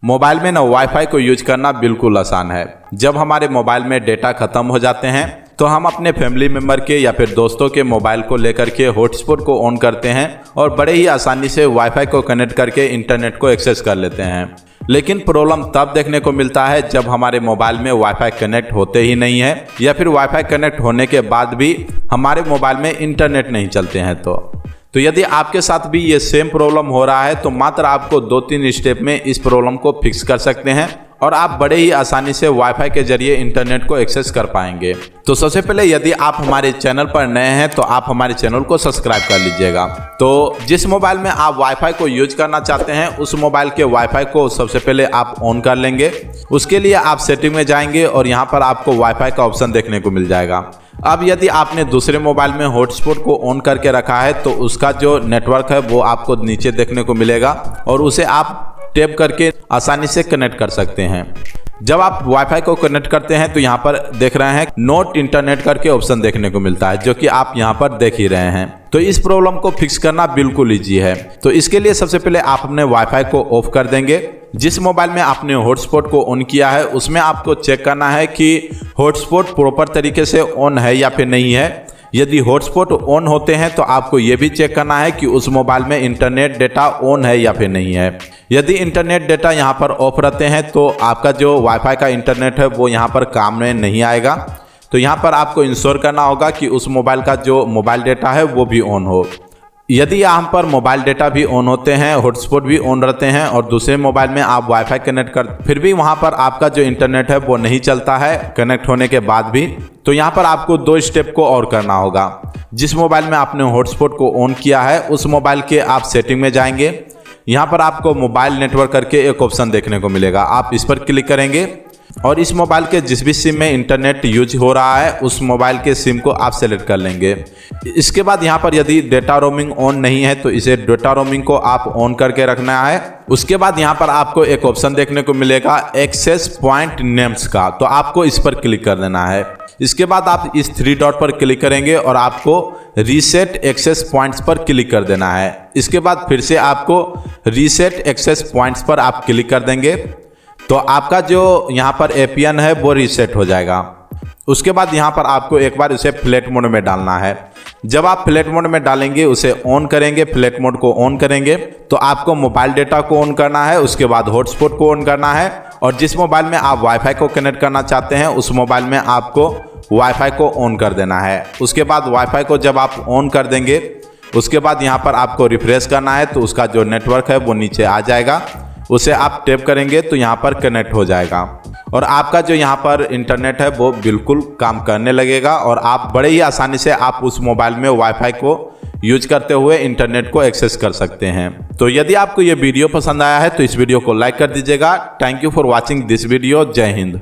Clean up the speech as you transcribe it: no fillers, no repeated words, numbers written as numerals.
Mobile में ना wifi को यूज करना बिल्कुल आसान है। जब हमारे मोबाइल में डेटा खत्म हो जाते हैं तो हम अपने फैमिली मेम्बर के या फिर दोस्तों के मोबाइल को लेकर के हॉटस्पॉट को ऑन करते हैं और बड़े ही आसानी से वाईफाई को कनेक्ट करके इंटरनेट को एक्सेस कर लेते हैं। लेकिन प्रॉब्लम तब देखने को मिलता है जब हमारे मोबाइल में वाईफाई कनेक्ट होते ही नहीं है या फिर वाईफाई कनेक्ट होने के बाद भी हमारे मोबाइल में इंटरनेट नहीं चलते हैं। तो यदि आपके साथ भी ये सेम प्रॉब्लम हो रहा है तो मात्र आपको 2-3 स्टेप में इस प्रॉब्लम को फिक्स कर सकते हैं और आप बड़े ही आसानी से वाईफाई के जरिए इंटरनेट को एक्सेस कर पाएंगे। तो सबसे पहले यदि आप हमारे चैनल पर नए हैं तो आप हमारे चैनल को सब्सक्राइब कर लीजिएगा। तो जिस मोबाइल में आप वाईफाई को यूज करना चाहते हैं उस मोबाइल के वाईफाई को सबसे पहले आप ऑन कर लेंगे। उसके लिए आप सेटिंग में जाएंगे और यहाँ पर आपको वाईफाई का ऑप्शन देखने को मिल जाएगा। अब यदि आपने दूसरे मोबाइल में हॉटस्पॉट को ऑन करके रखा है तो उसका जो नेटवर्क है वो आपको नीचे देखने को मिलेगा और उसे आप टैप करके आसानी से कनेक्ट कर सकते हैं। जब आप वाईफाई को कनेक्ट करते हैं तो यहाँ पर देख रहे हैं नोट इंटरनेट करके ऑप्शन देखने को मिलता है, जो कि आप यहाँ पर देख ही रहे हैं। तो इस प्रॉब्लम को फिक्स करना बिल्कुल ईजी है। तो इसके लिए सबसे पहले आप अपने वाईफाई को ऑफ कर देंगे। जिस मोबाइल में आपने हॉटस्पॉट को ऑन किया है उसमें आपको चेक करना है कि हॉटस्पॉट प्रॉपर तरीके से ऑन है या फिर नहीं है। यदि हॉटस्पॉट ऑन होते हैं तो आपको ये भी चेक करना है कि उस मोबाइल में इंटरनेट डेटा ऑन है या फिर नहीं है। यदि इंटरनेट डेटा यहाँ पर ऑफ रहते हैं तो आपका जो वाईफाई का इंटरनेट है वो यहाँ पर काम में नहीं आएगा। तो यहाँ पर आपको इंश्योर करना होगा कि उस मोबाइल का जो मोबाइल डेटा है वो भी ऑन हो। यदि यहाँ पर मोबाइल डेटा भी ऑन होते हैं, हॉटस्पॉट भी ऑन रहते हैं और दूसरे मोबाइल में आप वाईफाई कनेक्ट कर फिर भी वहाँ पर आपका जो इंटरनेट है वो नहीं चलता है कनेक्ट होने के बाद भी, तो यहाँ पर आपको 2 स्टेप को और करना होगा। जिस मोबाइल में आपने हॉटस्पॉट को ऑन किया है उस मोबाइल के आप सेटिंग में जाएंगे। यहाँ पर आपको मोबाइल नेटवर्क करके एक ऑप्शन देखने को मिलेगा, आप इस पर क्लिक करेंगे और इस मोबाइल के जिस भी सिम में इंटरनेट यूज हो रहा है उस मोबाइल के सिम को आप सेलेक्ट कर लेंगे। इसके बाद यहाँ पर यदि डेटा रोमिंग ऑन नहीं है तो इसे डेटा रोमिंग को आप ऑन करके रखना है। उसके बाद यहाँ पर आपको एक ऑप्शन देखने को मिलेगा एक्सेस पॉइंट नेम्स का, तो आपको इस पर क्लिक कर देना है। इसके बाद आप इस 3 डॉट पर क्लिक करेंगे और आपको रीसेट एक्सेस पॉइंट्स पर क्लिक कर देना है। इसके बाद फिर से आपको रीसेट एक्सेस पॉइंट्स पर आप क्लिक कर देंगे तो आपका जो यहाँ पर एपीएन है वो रीसेट हो जाएगा। उसके बाद यहाँ पर आपको एक बार इसे फ्लैट मोड में डालना है। जब आप फ्लैट मोड में डालेंगे उसे ऑन करेंगे, फ्लैट मोड को ऑन करेंगे तो आपको मोबाइल डेटा को ऑन करना है, उसके बाद हॉटस्पॉट को ऑन करना है और जिस मोबाइल में आप वाईफाई को कनेक्ट करना चाहते हैं उस मोबाइल में आपको वाईफाई को ऑन कर देना है। उसके बाद वाईफाई को जब आप ऑन कर देंगे उसके बाद यहाँ पर आपको रिफ्रेश करना है तो उसका जो नेटवर्क है वो नीचे आ जाएगा। उसे आप टैप करेंगे तो यहाँ पर कनेक्ट हो जाएगा और आपका जो यहाँ पर इंटरनेट है वो बिल्कुल काम करने लगेगा और आप बड़े ही आसानी से आप उस मोबाइल में वाईफाई को यूज करते हुए इंटरनेट को एक्सेस कर सकते हैं। तो यदि आपको ये वीडियो पसंद आया है तो इस वीडियो को लाइक कर दीजिएगा। Thank you for watching this video. जय हिंद।